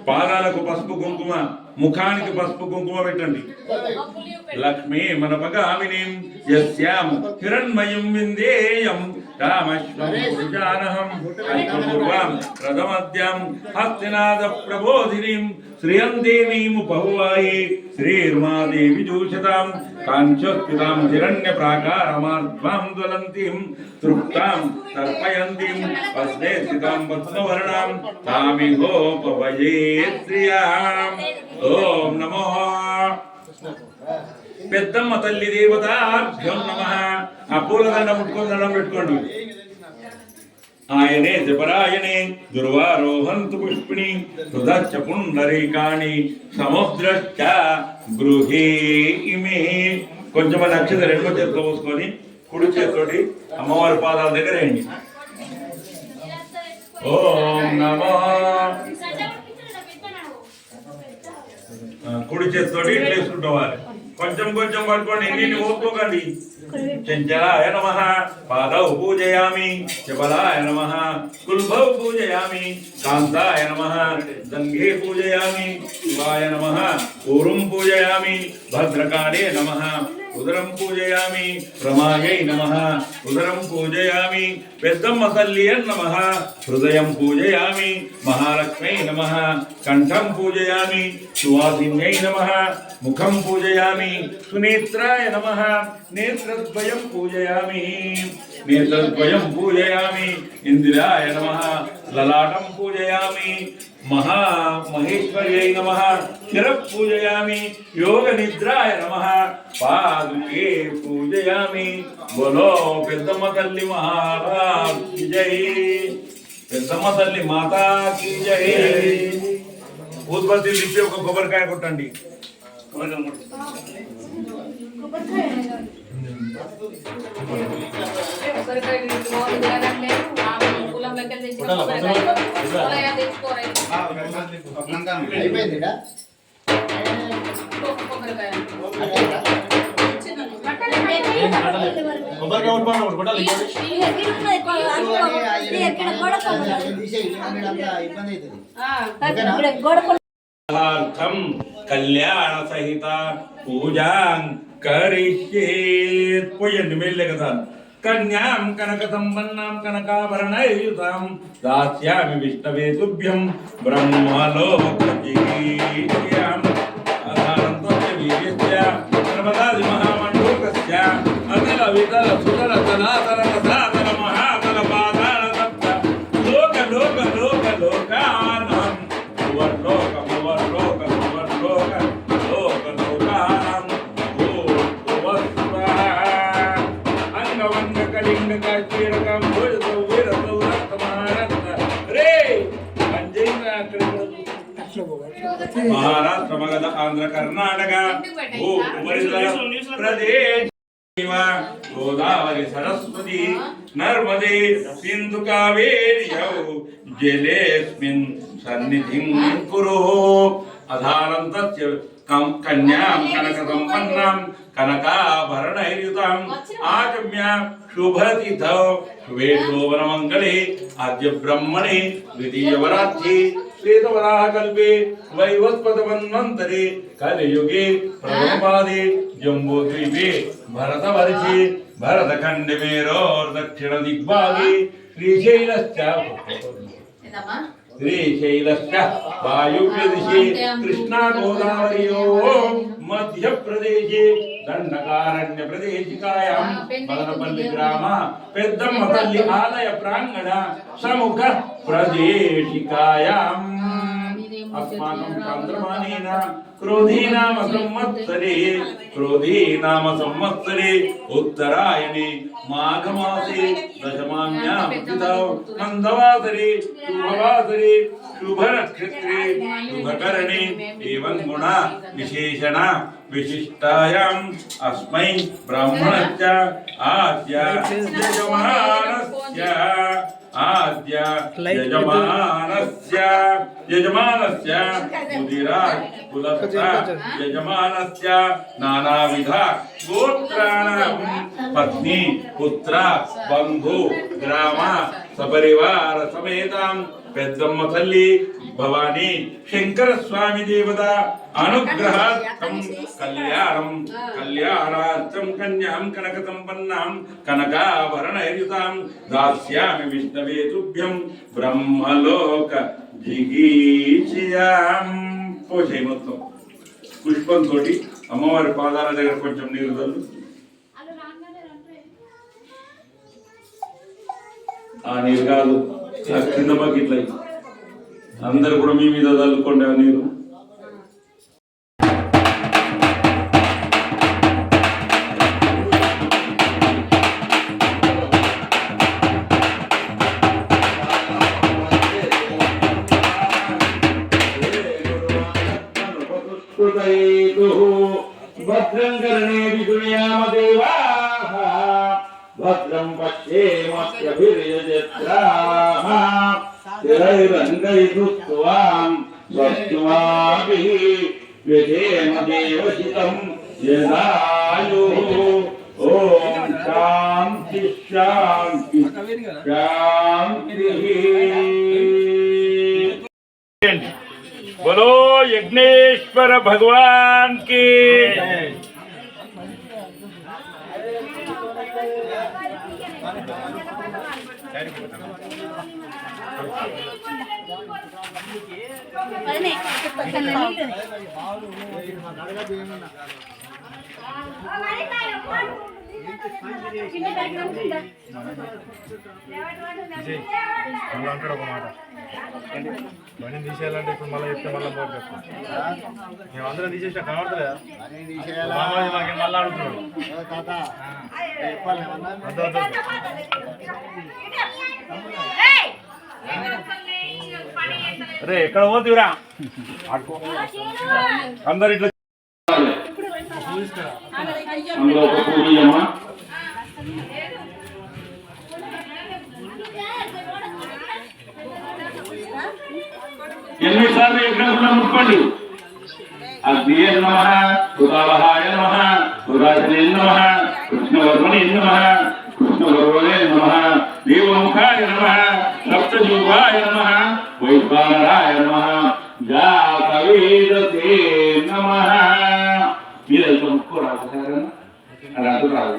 పాదాలకు పసుపు కుంకుమ, ముఖానికి పసుపు కుంకుమ పెట్టండి. లక్ష్మీ మనపగామిని యస్యాం హిరణ్మయం విందేయం రామశ్వం పురుషానహం అల్పపూర్వాం ప్రథమద్యాం హస్తినాద ప్రబోధినీం శ్రియం దేవీముపహువాయే శ్రీర్మాదేవి జూషతాం కాంచోత్థితాం హిరణ్య ప్రాకారమార్ధ్వాం జ్వలంతిం తృప్తాం తర్పయంతిం వస్నే స్థితాం పద్మవర్ణాం తామిహోపవయే శ్రియాం. ఓం నమో పెద్దమ్మ తల్లి దేవతాభ్యం నమః. ఆ పూలదండ ముట్టుకొని దండం పెట్టుకోండి. ఆయనే జపరాయనే దుర్వారోహంతు పుష్పిణి హృదశ్చ పుండరీకాణి సముద్రశ్చ గృహే ఇమే. కొంచెం నక్షత్రం రెండో చేతితో పోసుకొని కుడి చేతితోటి అమ్మవారి పాదాల దగ్గర వేయండి. ఓం నమో కుడి చేతితోటి ఇట్లా వేసుకుంటావాలి. కొంచెం కొంచెం పట్టుకోండి, ఇన్ని ఓపుకోకండి. చంచలాయ నమః పాదౌ పూజయామి, చపలాయ నమః కుల్భౌ పూజయామి, కాంతాయ నమః దంగే పూజయామి, శివాయ నమః ఊరుం పూజయామి, భద్రకాళే నమః ఉదరం పూజయామి, రమాయై నమః ఉదరం పూజయామి, పెద్దమ్మ తల్లి నమః హృదయం పూజయామి, మహాలక్ష్మై నమః కంఠం పూజయామి, సువాసిన్యై నమః ముఖం పూజయామి, సునేత్రాయ నమః నేత్రద్వయం పూజయామి, నేత్రద్వయం పూజయామి, ఇందిరాయ నమః లలాటం పూజయామి, మహేశ్వర్యై నమః శిరః పూజయామి, యోగ నిద్రాయ నమః పాదుకే పూజయామి. బోలో పెద్దమ్మ తల్లి మహారాజ్ కి జై, పెద్దమ్మ తల్లి మాతా కి జై. ఊద్బత్తి తిప్పి ఒక కొబ్బరికాయ కొట్టండి. కళ్యాణ సహిత పూజాం కరిష్యేత్. పోయండి మెల్లె కదా. కన్యాం కనక సంపన్నాం కనకాభరణయుతాం దాస్యామి విష్ణవే తుభ్యం బ్రహ్మలోకజీయాం. ఆధారంతస్య వీర్యస్య నర్మదాది మహామండూకస్య అనిల వితల సుతల తలాతల రసాతల మహాతల పాదాల సప్త లోక లోక లోక లోకానాం భువర్లోక భువర్లోక భువర్లోక లోక లోకానాం భూర్భువస్వః. అంగవంగ కళింగ కాశీరకం భోజసౌ వీరసౌ రక్త మహారత్న రే మహారాష్ట్ర మగధ ఆంధ్ర కర్ణాటక ప్రదేశ్ గోదావరి సరస్వతి నర్మదే సింధు కావేర్యౌ జలేస్మిన్ సన్నిధిం కురు. అధారంతస్య కన్యాం కనక సంపన్నాం కనకాభరణైర్యుతాం ఆగమ్య శుభతిథౌ శుభే శోభనమంగళే ఆద్య బ్రహ్మణే ద్వితీయవరాధ్యే శ్వేతవరాహకల్పే వైవస్వతమన్వంతరే కలియుగే ప్రథమపాదే జంబూద్వీపే భరతవర్షే భరతఖండే మేరోర్దక్షిణ దిగ్భాగే శ్రీశైలస్య వాయువ్య దిశే కృష్ణా గోదావరియోః మధ్యప్రదేశే దండకారణ్య ప్రదేశికాయాం మదనపల్లి గ్రామ పెద్దమ్మ తల్లి ఆలయ ప్రాంగణ సముఖ ప్రదేశికాయాం. अस्माकं चंद्रमानेन क्रोधीनाम संवत्सरे उत्तरायणे माघमासे दशमान्यां तिथौ मंदवासरे शुभवासरे शुभनक्षत्रे शुभकरणे एवं गुण विशेषण विशिष्टायां अस्मै ब्राह्मणस्य आद्य आद्य यजमानस्य मुदिराज कुलस्य यजमानस्य नानाविध गोत्राणां पत्नी पुत्र बंधु ग्राम सपरिवार समेतां పెద్దమ్మ తల్లి భవానీ శంకర స్వామి దేవత అనుగ్రహార్థం కళ్యాణార్థం కన్యాం కనక సంపన్నాం కనకాభరణయుతాం దాస్యామి విష్ణవే తుభ్యం బ్రహ్మలోక జిగీషియాం. పోసేయి మొత్తం పుష్పంతో అమ్మవారి పాదాల దగ్గర కొంచెం నీరు చల్లు. ఆ నీరు కాదు, కింద బకెట్ల అందరు కూడా మీ మీద చల్లుకోండి ఆ నీరు. భద్రం కర్ణే విదుర్యామ దేవాః భద్రం పశ్యేమస్యభిర్యజత్రాః స్థిరైరంగైస్తుత్వాం స్వస్తిమాభిః వ్యధేమ దేవశితం యదాయుః. ఓం శాంతి శాంతి శాంతి. बोलो यज्ञेश्वर भगवान की. బండి తీసేయాలంటే ఇప్పుడు మళ్ళీ చెప్తే మళ్ళీ పోటీ మేము అందరం తీసేసిన కనబడతలేదా మళ్ళీ అడుగుతున్నాడు. అరే ఎక్కడ పోతురా అందరు ఇట్లా ఎన్నిసార్లు ఎక్కడ ముట్టుకోండి. అగ్నియ నమః సుధావహాయ నమః సురాజనే నమః కృష్ణవర్మణే నమః కృష్ణవర్మణే నమః దేవముఖాయ నమః సప్తజూగాయ నమః వైశ్వానరాయ నమః జాతవేదతే నమః. మీరైతే ముట్టుకోరాదు రాదు రాదు.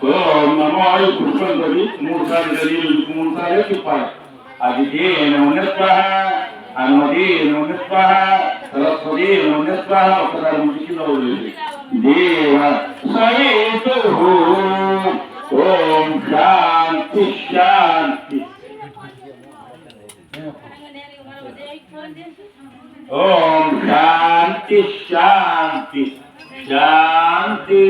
ఓం నమో పుష్పంతో 3 సార్లు నీళ్ళు 3 సార్లు తిప్పాలి. అదితే నమః అనుమతి నమః సరస్వతి నమః. ఒకసారి ముఖ్యంగా దేవ సవేతో. ఓం శాంతి శాంతి. ఓం శాంతి శాంతి శాంతి.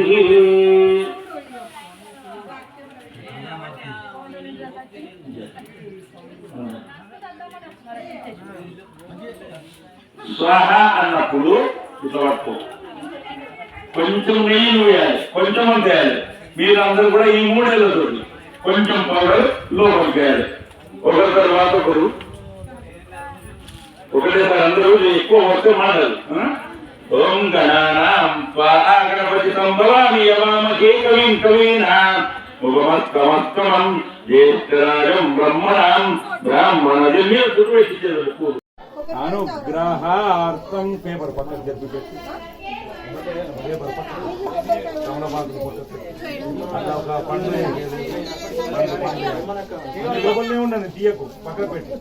స్వాహ అన్నప్పుడు ఇట్లా పట్టుకో. కొంచెం నెయ్యి వేయాలి, కొంచెం అంత వేయాలి. మీరు అందరూ కూడా ఈ 3 ఏళ్ళతో కొంచెం పౌడర్ లోపలికి వేయాలి. ఒకరి తర్వాత ఒకరు ఒకటేసారి అందరూ ఎక్కువ వస్తే మాట్లాడు. ఓం గణానాం త్వా గణపతితం భవామి యవామహే కవిం కవీనాం ఉపమస్తమస్తమం జ్యేష్ఠరాజం బ్రహ్మణాం బ్రాహ్మణజన్య సుర్వేక్షించారు. అనుగ్రహార్థం పేపర్ పక్కన చెప్పి పెట్టి అట్లా ఒక పండు లోపలనే ఉండండి, తీయకు పక్కన పెట్టి.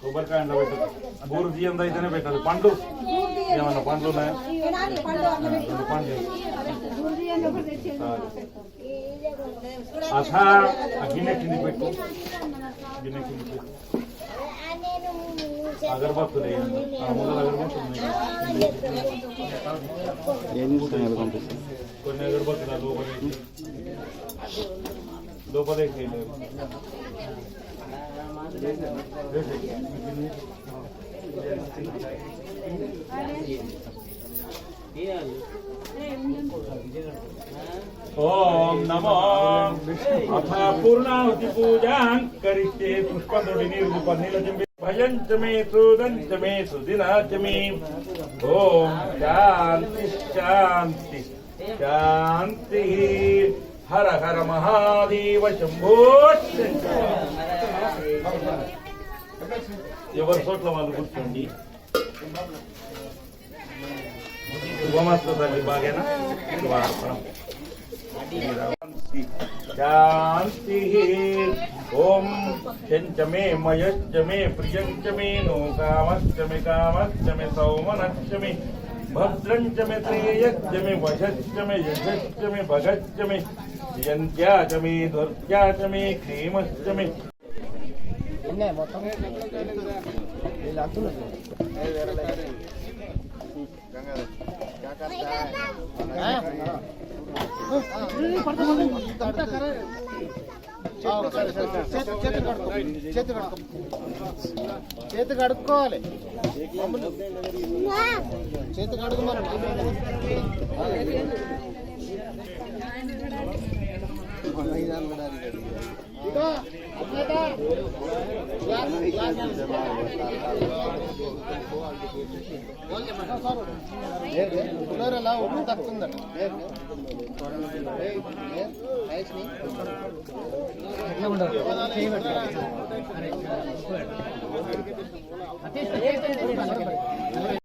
కొబ్బరికాయ అండ పెట్టదు, బూరు తీయంత అయితేనే పెట్టదు. పండ్లు ఏమన్నా పండ్లు ఉన్నాయా? పండ్లు అథ గిన్నె కింది పెట్టు, గిన్నె కింది పెట్టు. అగరబత్తులు ముందర అగరబత్తులు కొన్ని అగరబత్తులు లోపలే ఓం నమో అథ పూర్ణాహుతి పూజాం కరిష్యే. పుష్పంతోటి నీళ్ళు నీళ్ళ చెంపి భజంచ మే సూదంచ మే సుదినాచ మే. ఓం శాంతి శాంతి శాంతి. హర హర మహాదేవ శంభో శంకర. ఎవరి చోట్ల వాళ్ళు కూర్చోండి. శుభమస్తు తల్లి బాగేనా? శాంతి. ఓం శంచ మే మయశ్చ మే ప్రియంచ మే నో కామశ్చ మే సౌమనశ్చ మే భద్రంచ మే శ్రేయశ్చ మే వశశ్చ మే యశశ్చ మే భగశ్చ మే జయంత్యా చ మే దుర్గ్యా చ మే క్షేమశ్చ మే. చేతి కడుక్కోవాలి, చేతి కడుగుమని పుల్లరలా ఒళ్ళు తక్కుతుందట. ఎట్లా ఉండదు